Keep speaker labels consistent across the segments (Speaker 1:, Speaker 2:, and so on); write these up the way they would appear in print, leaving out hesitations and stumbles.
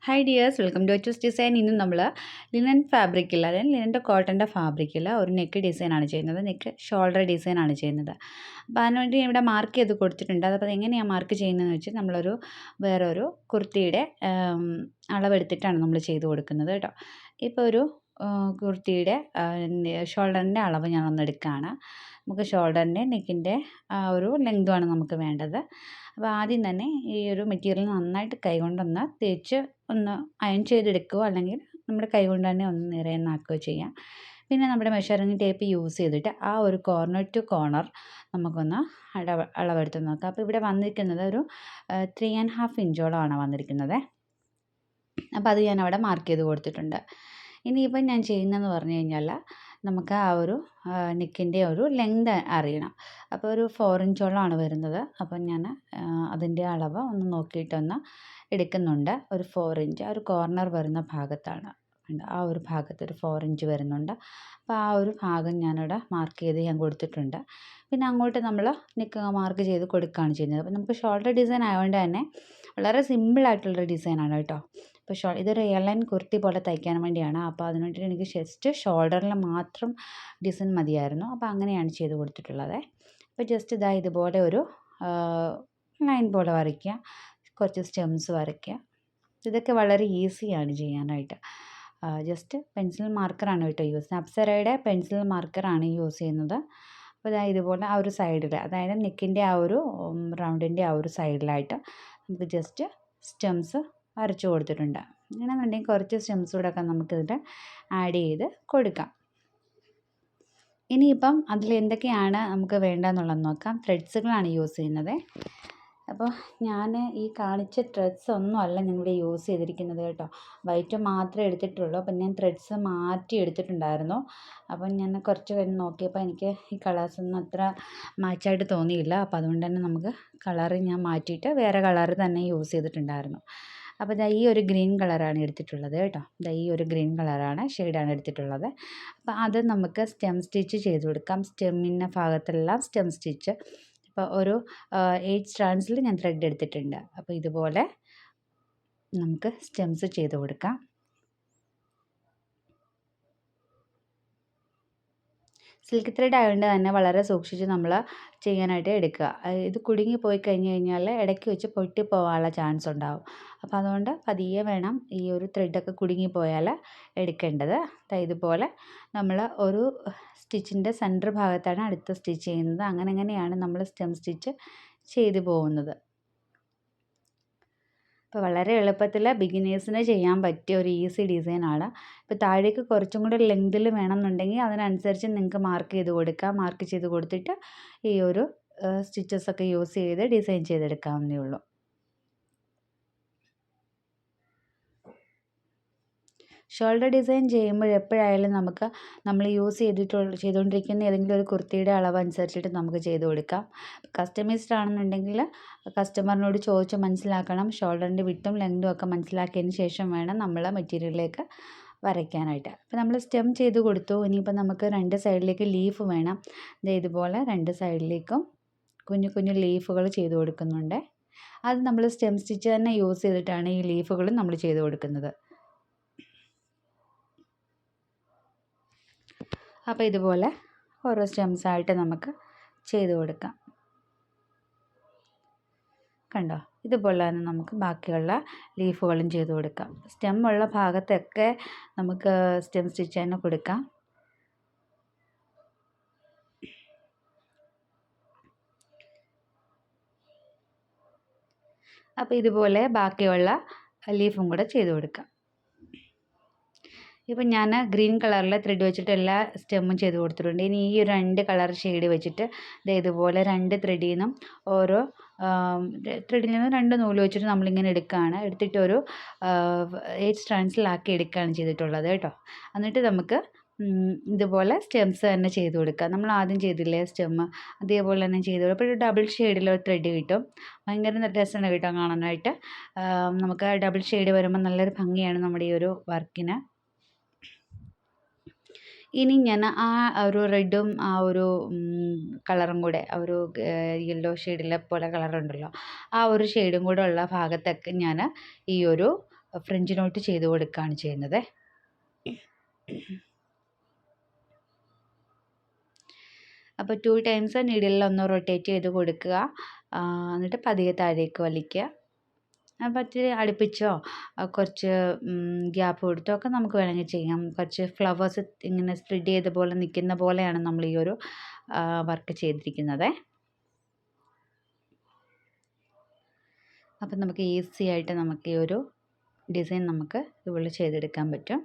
Speaker 1: Hi dears, welcome to Achus design. ഇന്ന് നമ്മൾ linen ഫാബ്രിക്കിൽ, അതായത് ലിനൻ്റെ കോട്ടൻ്റെ ഫാബ്രിക്കിൽ ഒരു നെക്ക് ഡിസൈനാണ് ചെയ്യുന്നത്. നെക്ക് ഷോൾഡർ ഡിസൈനാണ് ചെയ്യുന്നത്. അപ്പോൾ അതിനുവേണ്ടി ഇവിടെ മാർക്ക് ചെയ്ത് കൊടുത്തിട്ടുണ്ട്. അപ്പോൾ എങ്ങനെയാണ് മാർക്ക് ചെയ്യുന്നതെന്ന് വെച്ചാൽ നമ്മളൊരു വേറൊരു കുർത്തിയുടെ അളവെടുത്തിട്ടാണ് നമ്മൾ ചെയ്ത് കൊടുക്കുന്നത് കേട്ടോ. ഇപ്പോൾ ഒരു കുർത്തിയുടെ ഷോൾഡറിൻ്റെ അളവ് ഞാൻ ഒന്ന് എടുക്കുകയാണ്. നമുക്ക് ഷോൾഡറിൻ്റെ നെക്കിൻ്റെ ഒരു ലെങ്തുമാണ് നമുക്ക് വേണ്ടത്. അപ്പോൾ ആദ്യം തന്നെ ഈ ഒരു മെറ്റീരിയൽ നന്നായിട്ട് കൈകൊണ്ടൊന്ന് തേച്ച് ഒന്ന് അയൺ ചെയ്തെടുക്കുകയോ അല്ലെങ്കിൽ നമ്മുടെ കൈകൊണ്ട് തന്നെ ഒന്ന് നിറയെന്നാക്കുകയോ ചെയ്യാം. പിന്നെ നമ്മുടെ മെഷറിംഗ് ടേപ്പ് യൂസ് ചെയ്തിട്ട് ആ ഒരു കോർണർ ടു കോർണർ നമുക്കൊന്ന് അളവെടുത്ത് നോക്കാം. അപ്പോൾ ഇവിടെ വന്നിരിക്കുന്നത് ഒരു 3.5 ഇഞ്ചോളമാണ് വന്നിരിക്കുന്നത്. അപ്പോൾ അത് ഞാൻ അവിടെ മാർക്ക് ചെയ്ത് കൊടുത്തിട്ടുണ്ട്. ഇനിയിപ്പം ഞാൻ ചെയ്യുന്നതെന്ന് പറഞ്ഞു കഴിഞ്ഞാൽ നമുക്ക് ആ ഒരു നെക്കിൻ്റെ ഒരു ലെങ്ത് അറിയണം. അപ്പോൾ ഒരു 4 ഇഞ്ചോളമാണ് വരുന്നത്. അപ്പം ഞാൻ അതിൻ്റെ അളവ് ഒന്ന് നോക്കിയിട്ടൊന്ന് എടുക്കുന്നുണ്ട്. ഒരു 4 ഇഞ്ച് ആ ഒരു കോർണർ വരുന്ന ഭാഗത്താണ്, ആ ഒരു ഭാഗത്ത് ഒരു 4 ഇഞ്ച് വരുന്നുണ്ട്. അപ്പോൾ ആ ഒരു ഭാഗം ഞാനിവിടെ മാർക്ക് ചെയ്ത് ഞാൻ കൊടുത്തിട്ടുണ്ട്. പിന്നെ അങ്ങോട്ട് നമ്മൾ നെക്ക് മാർക്ക് ചെയ്ത് കൊടുക്കുകയാണ് ചെയ്യുന്നത്. അപ്പോൾ നമുക്ക് ഷോൾഡർ ഡിസൈൻ ആയതുകൊണ്ട് തന്നെ വളരെ സിമ്പിളായിട്ടുള്ളൊരു ഡിസൈനാണ് കേട്ടോ. അപ്പോൾ ഇതൊരു എയർലൈൻ കുർത്തി പോലെ തയ്ക്കാൻ വേണ്ടിയാണ്. അപ്പോൾ അതിന് വേണ്ടിയിട്ട് എനിക്ക് ജസ്റ്റ് ഷോൾഡറിൽ മാത്രം ഡിസൈൻ മതിയായിരുന്നു. അപ്പോൾ അങ്ങനെയാണ് ചെയ്ത് കൊടുത്തിട്ടുള്ളത്. അപ്പോൾ ജസ്റ്റ് ഇതാ ഇതുപോലെ ഒരു ലൈൻ പോലെ വരയ്ക്കുക, കുറച്ച് സ്റ്റെംസ് വരയ്ക്കുക. ഇതൊക്കെ വളരെ ഈസിയാണ് ചെയ്യാനായിട്ട്. ജസ്റ്റ് പെൻസിൽ മാർക്കറാണ് കേട്ടോ യൂസ് ചെയ്യുന്നത്. അപ്സരയുടെ പെൻസിൽ മാർക്കറാണ് യൂസ് ചെയ്യുന്നത്. അപ്പോൾ ഇതാ ഇതുപോലെ ആ ഒരു സൈഡിൽ, അതായത് നെക്കിൻ്റെ ആ ഒരു റൗണ്ടിൻ്റെ ആ ഒരു സൈഡിലായിട്ട് നമുക്ക് ജസ്റ്റ് സ്റ്റെംസ് വരച്ചു കൊടുത്തിട്ടുണ്ട്. അങ്ങനെയാണെന്നുണ്ടെങ്കിൽ കുറച്ച് സ്റ്റെംസ് കൂടെ ഒക്കെ നമുക്കിതിൽ ആഡ് ചെയ്ത് കൊടുക്കാം. ഇനിയിപ്പം അതിൽ എന്തൊക്കെയാണ് നമുക്ക് വേണ്ടതെന്നുള്ളത് നോക്കാം. ത്രെഡ്സുകളാണ് യൂസ് ചെയ്യുന്നത്. അപ്പോൾ ഞാൻ ഈ കാണിച്ച ത്രെഡ്സ് ഒന്നും അല്ല ഞാനിവിടെ യൂസ് ചെയ്തിരിക്കുന്നത് കേട്ടോ. വൈറ്റ് മാത്രമേ എടുത്തിട്ടുള്ളൂ. അപ്പം ഞാൻ ത്രെഡ്സ് മാറ്റി എടുത്തിട്ടുണ്ടായിരുന്നു. അപ്പം ഞാൻ കുറച്ച് കഴിഞ്ഞ് നോക്കിയപ്പോൾ എനിക്ക് ഈ കളേഴ്സൊന്നും അത്ര മാച്ചായിട്ട് തോന്നിയില്ല. അപ്പോൾ അതുകൊണ്ട് തന്നെ നമുക്ക് കളറ് ഞാൻ മാറ്റിയിട്ട് വേറെ കളറ് തന്നെ യൂസ് ചെയ്തിട്ടുണ്ടായിരുന്നു. അപ്പോൾ ഇതാ ഈ ഒരു ഗ്രീൻ കളറാണ് എടുത്തിട്ടുള്ളത് കേട്ടോ. ഇതാ ഈ ഒരു ഗ്രീൻ കളറാണ് ഷെയ്ഡാണ് എടുത്തിട്ടുള്ളത്. അപ്പോൾ അത് നമുക്ക് സ്റ്റെം സ്റ്റിച്ച് ചെയ്ത് കൊടുക്കാം. സ്റ്റെമ്മിൻ്റെ ഭാഗത്തെല്ലാം സ്റ്റെം സ്റ്റിച്ച്. അപ്പോൾ ഒരു 8 സ്ട്രാൻഡ്സിൽ ഞാൻ ത്രെഡ് എടുത്തിട്ടുണ്ട്. അപ്പോൾ ഇതുപോലെ നമുക്ക് സ്റ്റെംസ് ചെയ്ത് കൊടുക്കാം. സിൽക്ക് ത്രെഡ് ആയതുകൊണ്ട് തന്നെ വളരെ സൂക്ഷിച്ച് നമ്മൾ ചെയ്യാനായിട്ട് എടുക്കുക. ഇത് കുടുങ്ങി പോയി കഴിഞ്ഞ് കഴിഞ്ഞാൽ ഇടയ്ക്ക് വെച്ച് പൊട്ടി പോകാനുള്ള ചാൻസ് ഉണ്ടാവും. അപ്പോൾ അതുകൊണ്ട് പതിയെ വേണം ഈ ഒരു ത്രെഡൊക്കെ കുടുങ്ങിപ്പോയാൽ എടുക്കേണ്ടത്. ഇതുപോലെ നമ്മൾ ഒരു സ്റ്റിച്ചിൻ്റെ സെൻറ്റർ ഭാഗത്താണ് അടുത്ത സ്റ്റിച്ച് ചെയ്യുന്നത്. അങ്ങനെയാണ് നമ്മൾ സ്റ്റെം സ്റ്റിച്ച് ചെയ്തു പോകുന്നത്. അപ്പോൾ വളരെ എളുപ്പത്തിൽ ബിഗിനേഴ്സിന് ചെയ്യാൻ പറ്റിയ ഒരു ഈസി ഡിസൈനാണ്. ഇപ്പോൾ താഴേക്ക് കുറച്ചും കൂടി ലെങ്തിൽ വേണമെന്നുണ്ടെങ്കിൽ അതിനനുസരിച്ച് നിങ്ങൾക്ക് മാർക്ക് ചെയ്ത് കൊടുക്കാം. മാർക്ക് ചെയ്ത് കൊടുത്തിട്ട് ഈ ഒരു സ്റ്റിച്ചസൊക്കെ യൂസ് ചെയ്ത് ഡിസൈൻ ചെയ്തെടുക്കാവുന്നേ ഉള്ളൂ. ഷോൾഡർ ഡിസൈൻ ചെയ്യുമ്പോൾ എപ്പോഴായാലും നമുക്ക് നമ്മൾ ചെയ്തുകൊണ്ടിരിക്കുന്ന ഏതെങ്കിലും ഒരു കുർത്തിയുടെ അളവ് അനുസരിച്ചിട്ട് നമുക്ക് ചെയ്ത് കൊടുക്കാം. കസ്റ്റമൈസ്ഡ് ആണെന്നുണ്ടെങ്കിൽ കസ്റ്റമറിനോട് ചോദിച്ച് മനസ്സിലാക്കണം. ഷോൾഡറിൻ്റെ വിട്ടും ലെങ്തും ഒക്കെ മനസ്സിലാക്കിയതിന് ശേഷം വേണം നമ്മൾ മെറ്റീരിയലിലേക്ക് വരയ്ക്കാനായിട്ട്. അപ്പോൾ നമ്മൾ സ്റ്റെം ചെയ്ത് കൊടുത്തു. ഇനിയിപ്പോൾ നമുക്ക് 2 സൈഡിലേക്ക് ലീഫ് വേണം. ഇതുപോലെ 2 സൈഡിലേക്കും കുഞ്ഞു കുഞ്ഞു ലീഫുകൾ ചെയ്ത് കൊടുക്കുന്നുണ്ട്. അത് നമ്മൾ സ്റ്റെം സ്റ്റിച്ച് തന്നെ യൂസ് ചെയ്തിട്ടാണ് ഈ ലീഫുകൾ നമ്മൾ ചെയ്ത് കൊടുക്കുന്നത്. അപ്പോൾ ഇതുപോലെ ഓരോ സ്റ്റെംസായിട്ട് നമുക്ക് ചെയ്ത് കൊടുക്കാം. കണ്ടോ, ഇതുപോലെ തന്നെ നമുക്ക് ബാക്കിയുള്ള ലീഫുകളും ചെയ്ത് കൊടുക്കാം. സ്റ്റെം ഉള്ള ഭാഗത്തൊക്കെ നമുക്ക് സ്റ്റെം സ്റ്റിച്ച് തന്നെ കൊടുക്കാം. അപ്പോൾ ഇതുപോലെ ബാക്കിയുള്ള ലീഫും കൂടെ ചെയ്ത് കൊടുക്കാം. ഇപ്പം ഞാൻ ഗ്രീൻ കളറിലെ ത്രെഡ് വെച്ചിട്ട് എല്ലാ സ്റ്റെമ്മും ചെയ്ത് കൊടുത്തിട്ടുണ്ട്. ഇനി ഈ 2 കളർ ഷെയ്ഡ് വെച്ചിട്ട് ഇതുപോലെ 2 ത്രെഡിൽ നിന്നും ഓരോ ത്രെഡിൽ നിന്നും 2 നൂല് വെച്ചിട്ട് നമ്മളിങ്ങനെ എടുക്കുകയാണ്. എടുത്തിട്ട് ഒരു 8 സ്ട്രാൻഡ്സിലാക്കി എടുക്കുകയാണ് ചെയ്തിട്ടുള്ളത് കേട്ടോ. എന്നിട്ട് നമുക്ക് ഇതുപോലെ സ്റ്റെംസ് തന്നെ ചെയ്ത് കൊടുക്കാം. നമ്മൾ ആദ്യം ചെയ്തില്ലേ സ്റ്റെമ്മ്, അതേപോലെ തന്നെ ചെയ്ത് കൊടുക്കും. അപ്പോൾ ഒരു ഡബിൾ ഷെയ്ഡിലൊരു ത്രെഡ് കിട്ടും. ഭയങ്കര രസമാണ് കേട്ടോ കാണാനായിട്ട്. നമുക്ക് ഡബിൾ ഷെയ്ഡ് വരുമ്പോൾ നല്ലൊരു ഭംഗിയാണ് നമ്മുടെ ഈ ഒരു വർക്കിന്. ഇനി ഞാൻ ആ ഒരു റെഡും ആ ഒരു കളറും കൂടെ, ആ ഒരു യെല്ലോ ഷെയ്ഡിലെ പോലെ കളറുണ്ടല്ലോ, ആ ഒരു ഷെയ്ഡും കൂടെ ഉള്ള ഭാഗത്തൊക്കെ ഞാൻ ഈ ഒരു ഫ്രഞ്ച് നോട്ട് ചെയ്ത് കൊടുക്കുകയാണ് ചെയ്യുന്നത്. അപ്പോൾ 2 ടൈംസ് നീഡിലിൽ ഒന്ന് റൊട്ടേറ്റ് ചെയ്ത് കൊടുക്കുക. എന്നിട്ട് പതിയെ താഴേക്ക് വലിക്കുക. അപ്പോൾ ഇത്തിരി അടുപ്പിച്ചോ കുറച്ച് ഗ്യാപ്പ് കൊടുത്തോ ഒക്കെ നമുക്ക് വേണമെങ്കിൽ ചെയ്യാം. കുറച്ച് ഫ്ലവേഴ്സ് ഇങ്ങനെ സ്പ്രെഡ് ചെയ്ത പോലെ നിൽക്കുന്ന പോലെയാണ് നമ്മൾ ഈ ഒരു വർക്ക് ചെയ്തിരിക്കുന്നത്. അപ്പം നമുക്ക് ഈസി ആയിട്ട് നമുക്ക് ഈ ഒരു ഡിസൈൻ നമുക്ക് ഇതുപോലെ ചെയ്തെടുക്കാൻ പറ്റും.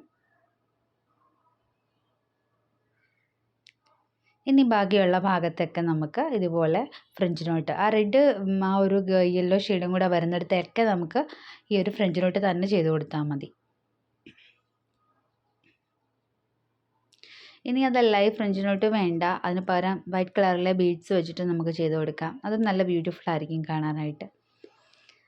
Speaker 1: ഇനി ബാക്കിയുള്ള ഭാഗത്തൊക്കെ നമുക്ക് ഇതുപോലെ ഫ്രഞ്ച് നോട്ട് ആ റെഡ് ആ ഒരു യെല്ലോ ഷെയ്ഡും കൂടെ വരുന്നിടത്തൊക്കെ നമുക്ക് ഈ ഒരു ഫ്രഞ്ച് നോട്ട് തന്നെ ചെയ്ത് കൊടുത്താൽ മതി. ഇനി അതല്ല ഈ ഫ്രഞ്ച് നോട്ട് വേണ്ട, അതിന് പകരം വൈറ്റ് കളറിലെ ബീഡ്സ് വെച്ചിട്ട് നമുക്ക് ചെയ്ത് കൊടുക്കാം. അത് നല്ല ബ്യൂട്ടിഫുൾ ആയിരിക്കും കാണാനായിട്ട്.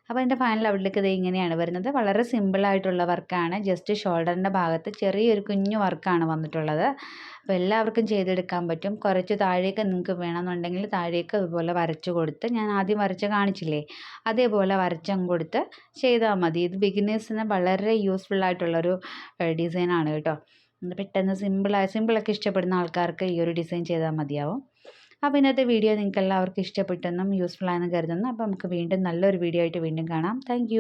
Speaker 1: അപ്പോൾ എൻ്റെ ഫൈനൽ ഔട്ട്ലുക്ക് ഇത് ഇങ്ങനെയാണ് വരുന്നത്. വളരെ സിമ്പിളായിട്ടുള്ള വർക്കാണ്. ജസ്റ്റ് ഷോൾഡറിൻ്റെ ഭാഗത്ത് ചെറിയൊരു കുഞ്ഞു വർക്കാണ് വന്നിട്ടുള്ളത്. അപ്പോൾ എല്ലാവർക്കും ചെയ്തെടുക്കാൻ പറ്റും. കുറച്ച് താഴേക്ക് നിങ്ങൾക്ക് വേണമെന്നുണ്ടെങ്കിൽ താഴേക്ക് ഇതുപോലെ വരച്ച് കൊടുത്ത്, ഞാൻ ആദ്യം വരച്ച് കാണിച്ചില്ലേ, അതേപോലെ വരച്ചങ്ങ് കൊടുത്ത് ചെയ്താൽ മതി. ഇത് ബിഗിനേഴ്സിന് വളരെ യൂസ്ഫുൾ ആയിട്ടുള്ളൊരു ഡിസൈനാണ് കേട്ടോ. പെട്ടെന്ന് സിമ്പിളൊക്കെ ഇഷ്ടപ്പെടുന്ന ആൾക്കാർക്ക് ഈ ഒരു ഡിസൈൻ ചെയ്താൽ മതിയാവും. അപ്പോൾ ഇന്നത്തെ വീഡിയോ നിങ്ങൾക്ക് എല്ലാവർക്കും ഇഷ്ടപ്പെട്ടെന്നും യൂസ്ഫുൾ ആയെന്ന് കരുതുന്നു. അപ്പോൾ നമുക്ക് വീണ്ടും നല്ലൊരു വീഡിയോ ആയിട്ട് വീണ്ടും കാണാം. താങ്ക്